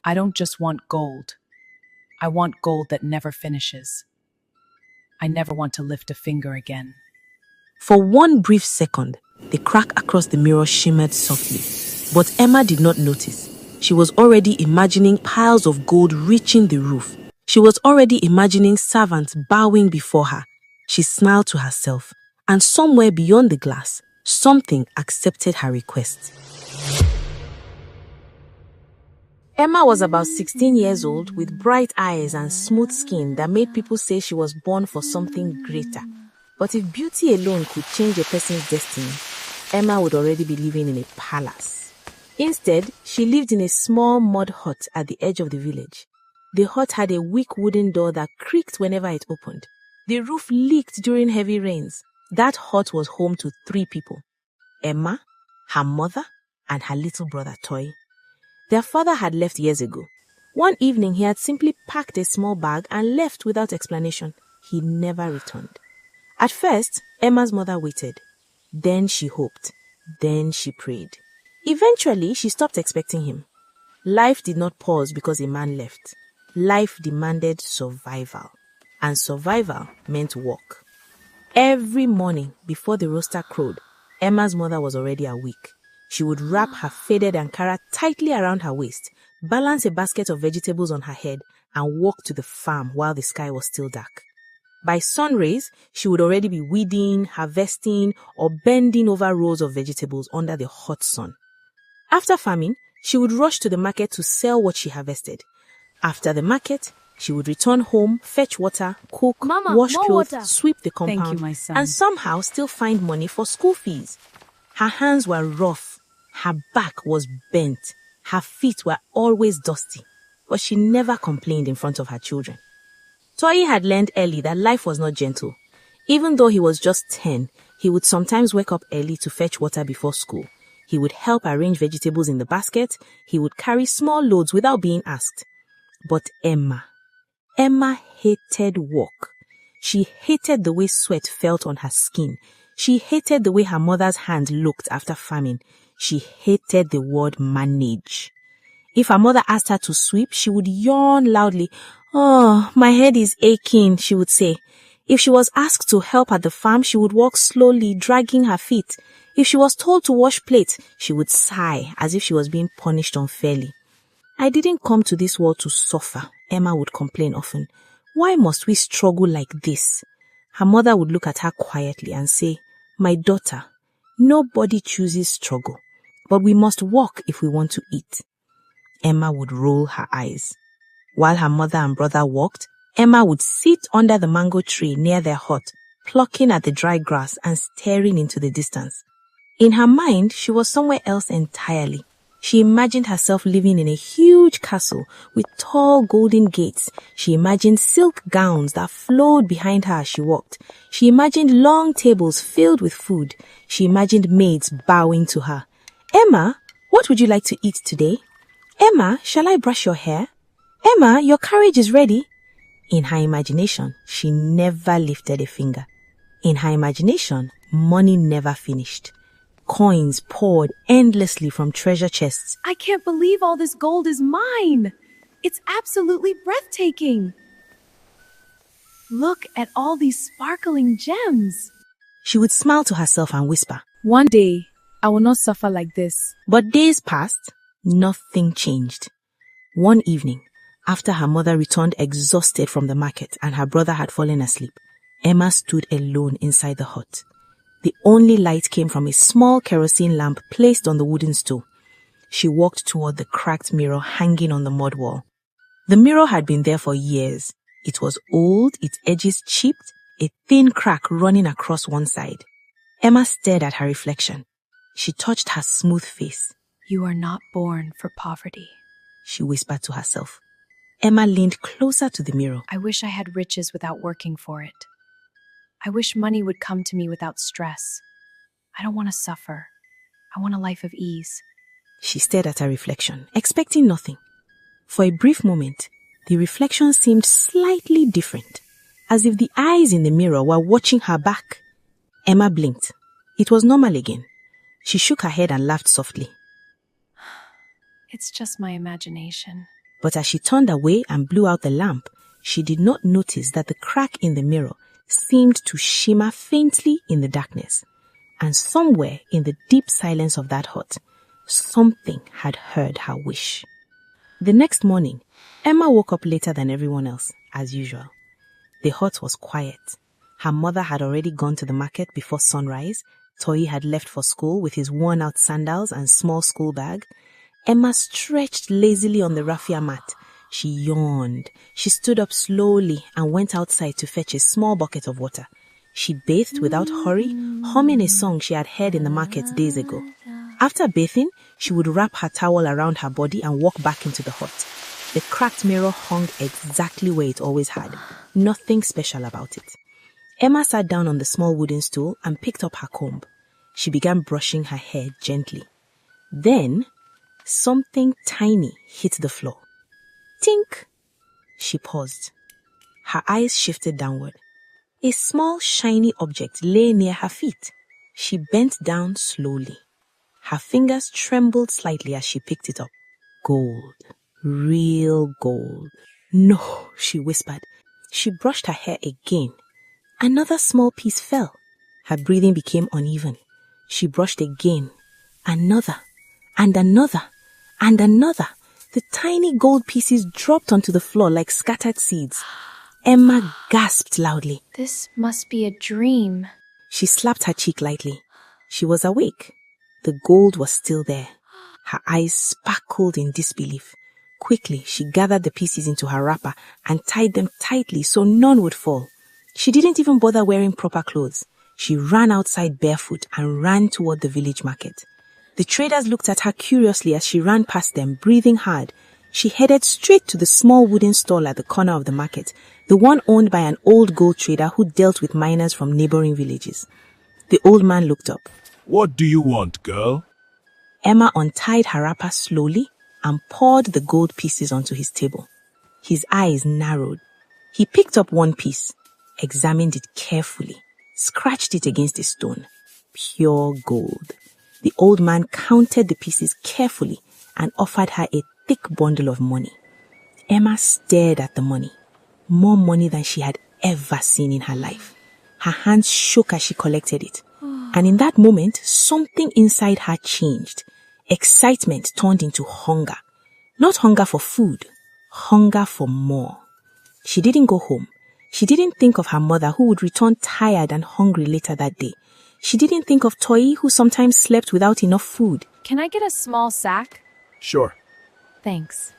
I don't just want gold. I want gold that never finishes. I never want to lift a finger again. For one brief second, the crack across the mirror shimmered softly. But Emma did not notice. She was already imagining piles of gold reaching the roof. She was already imagining servants bowing before her. She smiled to herself, and somewhere beyond the glass, something accepted her request. Emma was about 16 years old with bright eyes and smooth skin that made people say she was born for something greater. But if beauty alone could change a person's destiny, Emma would already be living in a palace. Instead, she lived in a small mud hut at the edge of the village. The hut had a weak wooden door that creaked whenever it opened. The roof leaked during heavy rains. That hut was home to 3 people: Emma, her mother, and her little brother Toy. Their father had left years ago. One evening, he had simply packed a small bag and left without explanation. He never returned. At first, Emma's mother waited. Then she hoped. Then she prayed. Eventually, she stopped expecting him. Life did not pause because a man left. Life demanded survival. And survival meant work. Every morning, before the rooster crowed, Emma's mother was already awake. She would wrap her faded Ankara tightly around her waist, balance a basket of vegetables on her head, and walk to the farm while the sky was still dark. By sunrays, she would already be weeding, harvesting, or bending over rows of vegetables under the hot sun. After farming, she would rush to the market to sell what she harvested. After the market, she would return home, fetch water, cook, wash clothes, sweep the compound, Thank you, my son. and somehow still find money for school fees. Her hands were rough, her back was bent, her feet were always dusty, but she never complained in front of her children. Toyi had learned early that life was not gentle. Even though he was just 10, he would sometimes wake up early to fetch water before school. He would help arrange vegetables in the basket. He would carry small loads without being asked. But Emma hated work. She hated the way sweat felt on her skin. She hated the way her mother's hand looked after farming. She hated the word manage. If her mother asked her to sweep, she would yawn loudly. "Oh, my head is aching," she would say. If she was asked to help at the farm, she would walk slowly, dragging her feet. If she was told to wash plates, she would sigh as if she was being punished unfairly. "I didn't come to this world to suffer," Emma would complain often. "Why must we struggle like this?" Her mother would look at her quietly and say, "My daughter, nobody chooses struggle, but we must work if we want to eat." Emma would roll her eyes. While her mother and brother walked, Emma would sit under the mango tree near their hut, plucking at the dry grass and staring into the distance. In her mind, she was somewhere else entirely. She imagined herself living in a huge castle with tall golden gates. She imagined silk gowns that flowed behind her as she walked. She imagined long tables filled with food. She imagined maids bowing to her. "Emma, what would you like to eat today? Emma, shall I brush your hair? Emma, your carriage is ready." In her imagination, she never lifted a finger. In her imagination, money never finished. Coins poured endlessly from treasure chests. I can't believe all this gold is mine. It's absolutely breathtaking. Look at all these sparkling gems. She would smile to herself and whisper. One day, I will not suffer like this. But days passed. Nothing changed. One evening, after her mother returned exhausted from the market and her brother had fallen asleep, Emma stood alone inside the hut. The only light came from a small kerosene lamp placed on the wooden stool. She walked toward the cracked mirror hanging on the mud wall. The mirror had been there for years. It was old, its edges chipped, a thin crack running across one side. Emma stared at her reflection. She touched her smooth face. You are not born for poverty, she whispered to herself. Emma leaned closer to the mirror. I wish I had riches without working for it. I wish money would come to me without stress. I don't want to suffer. I want a life of ease. She stared at her reflection, expecting nothing. For a brief moment, the reflection seemed slightly different, as if the eyes in the mirror were watching her back. Emma blinked. It was normal again. She shook her head and laughed softly. It's just my imagination. But as she turned away and blew out the lamp, she did not notice that the crack in the mirror seemed to shimmer faintly in the darkness. And somewhere in the deep silence of that hut, something had heard her wish. The next morning, Emma woke up later than everyone else, as usual. The hut was quiet. Her mother had already gone to the market before sunrise. Toyi had left for school with his worn-out sandals and small school bag. Emma stretched lazily on the raffia mat. She yawned. She stood up slowly and went outside to fetch a small bucket of water. She bathed without hurry, humming a song she had heard in the market days ago. After bathing, she would wrap her towel around her body and walk back into the hut. The cracked mirror hung exactly where it always had. Nothing special about it. Emma sat down on the small wooden stool and picked up her comb. She began brushing her hair gently. Then, something tiny hit the floor. Tink! She paused. Her eyes shifted downward. A small, shiny object lay near her feet. She bent down slowly. Her fingers trembled slightly as she picked it up. Gold. Real gold. No, she whispered. She brushed her hair again. Another small piece fell. Her breathing became uneven. She brushed again. Another. And another. And another. The tiny gold pieces dropped onto the floor like scattered seeds. Emma gasped loudly. This must be a dream. She slapped her cheek lightly. She was awake. The gold was still there. Her eyes sparkled in disbelief. Quickly, she gathered the pieces into her wrapper and tied them tightly so none would fall. She didn't even bother wearing proper clothes. She ran outside barefoot and ran toward the village market. The traders looked at her curiously as she ran past them, breathing hard. She headed straight to the small wooden stall at the corner of the market, the one owned by an old gold trader who dealt with miners from neighboring villages. The old man looked up. What do you want, girl? Emma untied her wrapper slowly and poured the gold pieces onto his table. His eyes narrowed. He picked up one piece, examined it carefully, scratched it against a stone. Pure gold. The old man counted the pieces carefully and offered her a thick bundle of money. Emma stared at the money. More money than she had ever seen in her life. Her hands shook as she collected it. And in that moment, something inside her changed. Excitement turned into hunger. Not hunger for food, hunger for more. She didn't go home. She didn't think of her mother who would return tired and hungry later that day. She didn't think of Toyi who sometimes slept without enough food. Can I get a small sack? Sure. Thanks.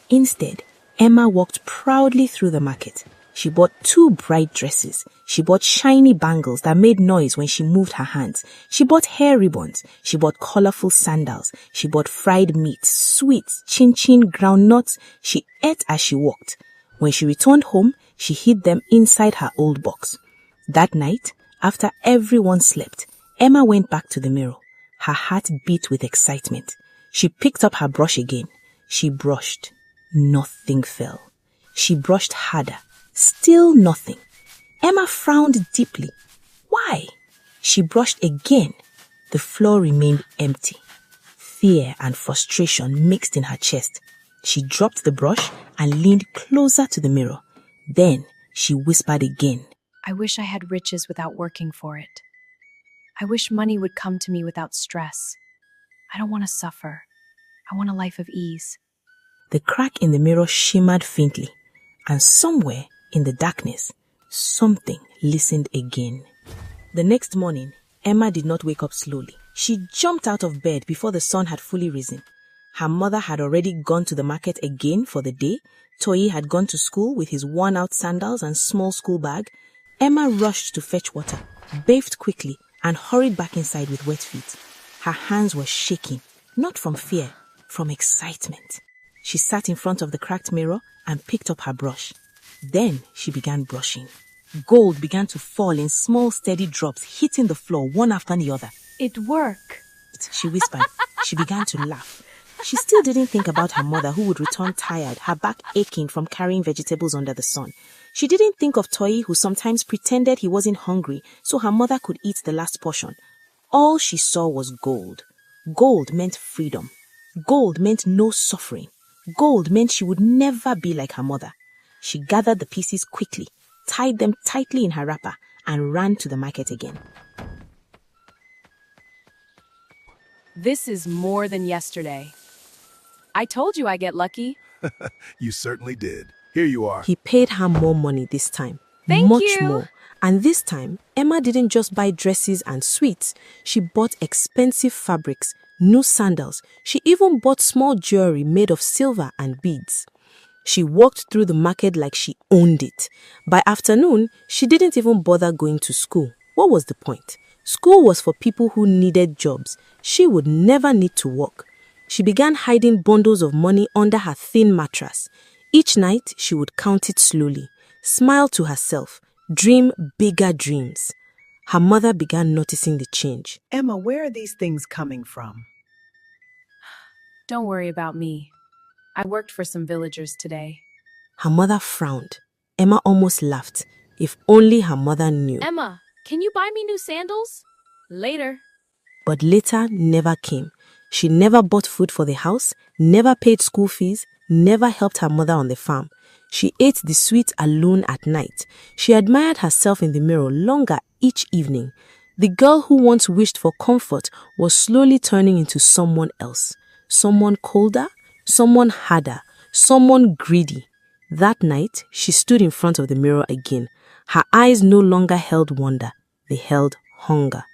Instead, Emma walked proudly through the market. She bought 2 bright dresses. She bought shiny bangles that made noise when she moved her hands. She bought hair ribbons. She bought colorful sandals. She bought fried meat, sweets, chin-chin, groundnuts. She ate as she walked. When she returned home, she hid them inside her old box. That night, after everyone slept, Emma went back to the mirror. Her heart beat with excitement. She picked up her brush again. She brushed. Nothing fell. She brushed harder. Still nothing. Emma frowned deeply. Why? She brushed again. The floor remained empty. Fear and frustration mixed in her chest. She dropped the brush and leaned closer to the mirror. Then she whispered again. I wish I had riches without working for it. I wish money would come to me without stress. I don't want to suffer. I want a life of ease. The crack in the mirror shimmered faintly, and somewhere in the darkness, something listened again. The next morning, Emma did not wake up slowly. She jumped out of bed before the sun had fully risen. Her mother had already gone to the market again for the day. Toyi had gone to school with his worn-out sandals and small school bag. Emma rushed to fetch water, bathed quickly, and hurried back inside with wet feet. Her hands were shaking, not from fear, from excitement. She sat in front of the cracked mirror and picked up her brush. Then she began brushing. Gold began to fall in small, steady drops, hitting the floor one after the other. It worked, She whispered. She began to laugh. She still didn't think about her mother who would return tired, her back aching from carrying vegetables under the sun. She didn't think of Toyi who sometimes pretended he wasn't hungry so her mother could eat the last portion. All she saw was gold. Gold meant freedom. Gold meant no suffering. Gold meant she would never be like her mother. She gathered the pieces quickly, tied them tightly in her wrapper, and ran to the market again. This is more than yesterday. I told you I get lucky. You certainly did. Here you are. He paid her more money this time. Thank much you. more. And this time, Emma didn't just buy dresses and sweets. She bought expensive fabrics, new sandals. She even bought small jewelry made of silver and beads. She walked through the market like she owned it. By afternoon, she didn't even bother going to school. What was the point? School was for people who needed jobs. She would never need to work. She began hiding bundles of money under her thin mattress. Each night, she would count it slowly, smile to herself, dream bigger dreams. Her mother began noticing the change. Emma, where are these things coming from? Don't worry about me. I worked for some villagers today. Her mother frowned. Emma almost laughed. If only her mother knew. Emma, can you buy me new sandals? Later. But later never came. She never bought food for the house, never paid school fees, never helped her mother on the farm. She ate the sweets alone at night. She admired herself in the mirror longer each evening. The girl who once wished for comfort was slowly turning into someone else. Someone colder, someone harder, someone greedy. That night, she stood in front of the mirror again. Her eyes no longer held wonder, they held hunger.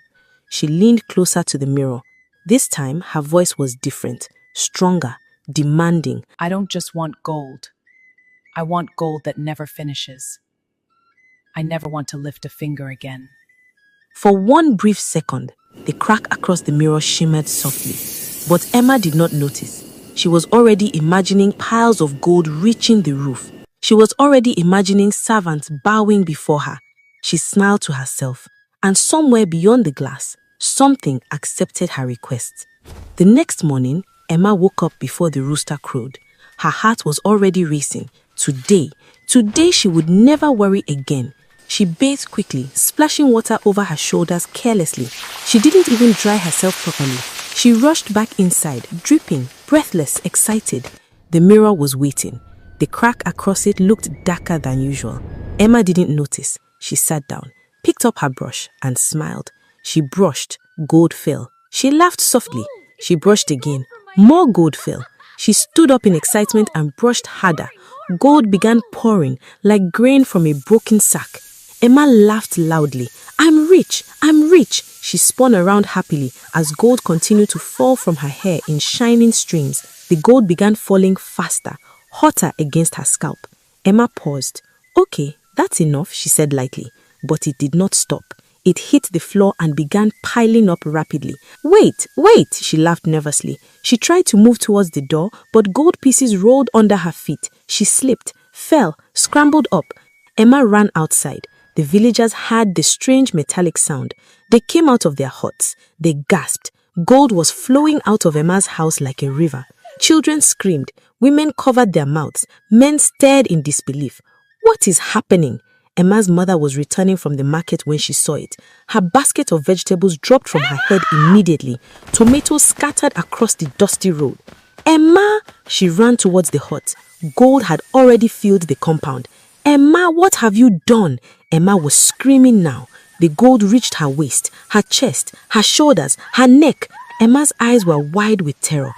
She leaned closer to the mirror. This time, her voice was different, stronger, demanding. I don't just want gold. I want gold that never finishes. I never want to lift a finger again. For one brief second, the crack across the mirror shimmered softly. But Emma did not notice. She was already imagining piles of gold reaching the roof. She was already imagining servants bowing before her. She smiled to herself, and somewhere beyond the glass, something accepted her request. The next morning, Emma woke up before the rooster crowed. Her heart was already racing. Today she would never worry again. She bathed quickly, splashing water over her shoulders carelessly. She didn't even dry herself properly. She rushed back inside, dripping, breathless, excited. The mirror was waiting. The crack across it looked darker than usual. Emma didn't notice. She sat down, picked up her brush, and smiled. She brushed. Gold fell. She laughed softly. She brushed again. More gold fell. She stood up in excitement and brushed harder. Gold began pouring like grain from a broken sack. Emma laughed loudly. I'm rich! I'm rich! She spun around happily as gold continued to fall from her hair in shining streams. The gold began falling faster, hotter against her scalp. Emma paused. Okay, that's enough, she said lightly. But it did not stop. It hit the floor and began piling up rapidly. Wait, she laughed nervously. She tried to move towards the door, but gold pieces rolled under her feet. She slipped, fell, scrambled up. Emma ran outside. The villagers heard the strange metallic sound. They came out of their huts. They gasped. Gold was flowing out of Emma's house like a river. Children screamed. Women covered their mouths. Men stared in disbelief. What is happening? Emma's mother was returning from the market when she saw it. Her basket of vegetables dropped from her head immediately. Tomatoes scattered across the dusty road. Emma! She ran towards the hut. Gold had already filled the compound. Emma, what have you done? Emma was screaming now. The gold reached her waist, her chest, her shoulders, her neck. Emma's eyes were wide with terror.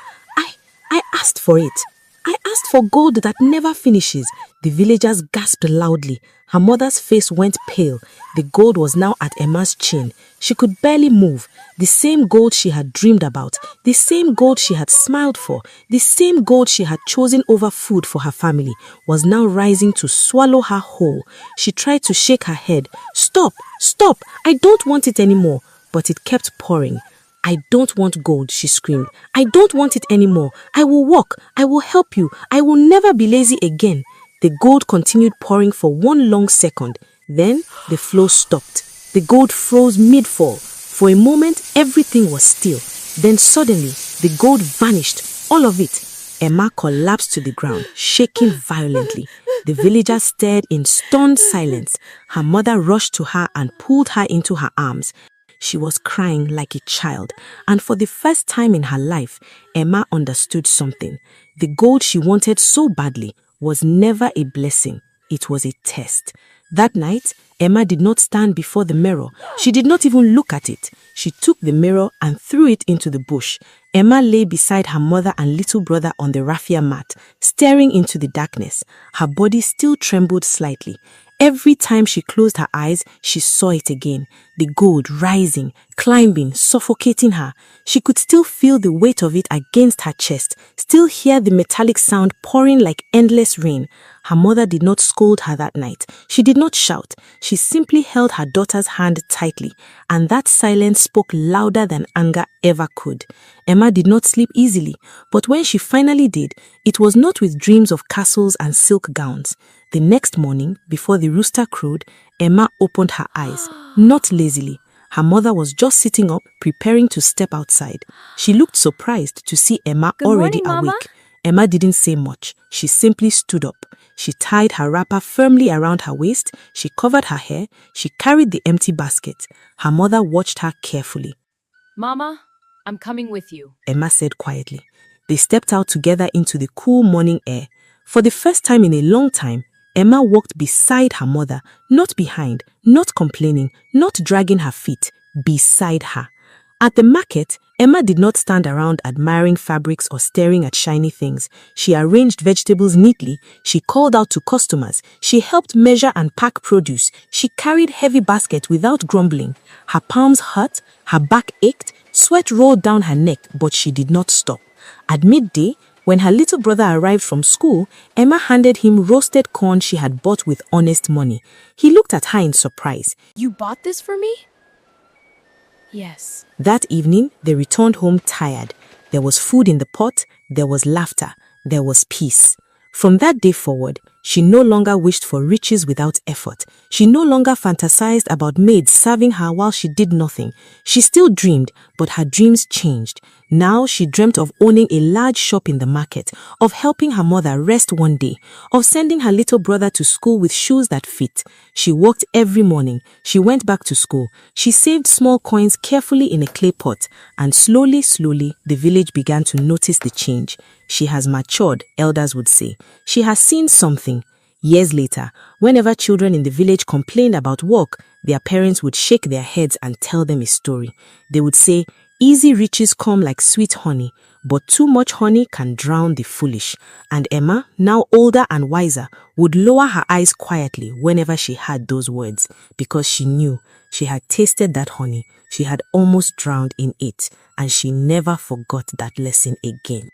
I asked for it. I asked for gold that never finishes. The villagers gasped loudly. Her mother's face went pale. The gold was now at Emma's chin. She could barely move. The same gold she had dreamed about, the same gold she had smiled for, the same gold she had chosen over food for her family, was now rising to swallow her whole. She tried to shake her head. Stop! Stop! I don't want it anymore. But it kept pouring. I don't want gold, she screamed. I don't want it anymore. I will walk. I will help you. I will never be lazy again. The gold continued pouring for one long second. Then the flow stopped. The gold froze mid-fall. For a moment, everything was still. Then suddenly, the gold vanished. All of it. Emma collapsed to the ground, shaking violently. The villagers stared in stunned silence. Her mother rushed to her and pulled her into her arms. She was crying like a child, and for the first time in her life, Emma understood something. The gold she wanted so badly was never a blessing, it was a test. That night, Emma did not stand before the mirror. She did not even look at it. She took the mirror and threw it into the bush. Emma lay beside her mother and little brother on the raffia mat, staring into the darkness. Her body still trembled slightly. Every time she closed her eyes, she saw it again. The gold rising, climbing, suffocating her. She could still feel the weight of it against her chest, still hear the metallic sound pouring like endless rain. Her mother did not scold her that night. She did not shout. She simply held her daughter's hand tightly, and that silence spoke louder than anger ever could. Emma did not sleep easily, but when she finally did, it was not with dreams of castles and silk gowns. The next morning, before the rooster crowed, Emma opened her eyes, not lazily. Her mother was just sitting up, preparing to step outside. She looked surprised to see Emma already Mama. awake. Emma didn't say much. She simply stood up. She tied her wrapper firmly around her waist. She covered her hair. She carried the empty basket. Her mother watched her carefully. Mama, I'm coming with you. Emma said quietly. They stepped out together into the cool morning air. For the first time in a long time, Emma walked beside her mother, not behind, not complaining, not dragging her feet, beside her. At the market, Emma did not stand around admiring fabrics or staring at shiny things. She arranged vegetables neatly. She called out to customers. She helped measure and pack produce. She carried heavy baskets without grumbling. Her palms hurt, her back ached, sweat rolled down her neck, but she did not stop. At midday, when her little brother arrived from school, Emma handed him roasted corn she had bought with honest money. He looked at her in surprise. You bought this for me? Yes. That evening, they returned home tired. There was food in the pot, there was laughter, there was peace. From that day forward, she no longer wished for riches without effort. She no longer fantasized about maids serving her while she did nothing. She still dreamed, but her dreams changed. Now she dreamt of owning a large shop in the market, of helping her mother rest one day, of sending her little brother to school with shoes that fit. She walked every morning. She went back to school. She saved small coins carefully in a clay pot, and slowly, the village began to notice the change. She has matured, elders would say. She has seen something. Years later, whenever children in the village complained about work, their parents would shake their heads and tell them a story. They would say, easy riches come like sweet honey, but too much honey can drown the foolish. And Emma, now older and wiser, would lower her eyes quietly whenever she heard those words, because she knew she had tasted that honey, she had almost drowned in it, and she never forgot that lesson again.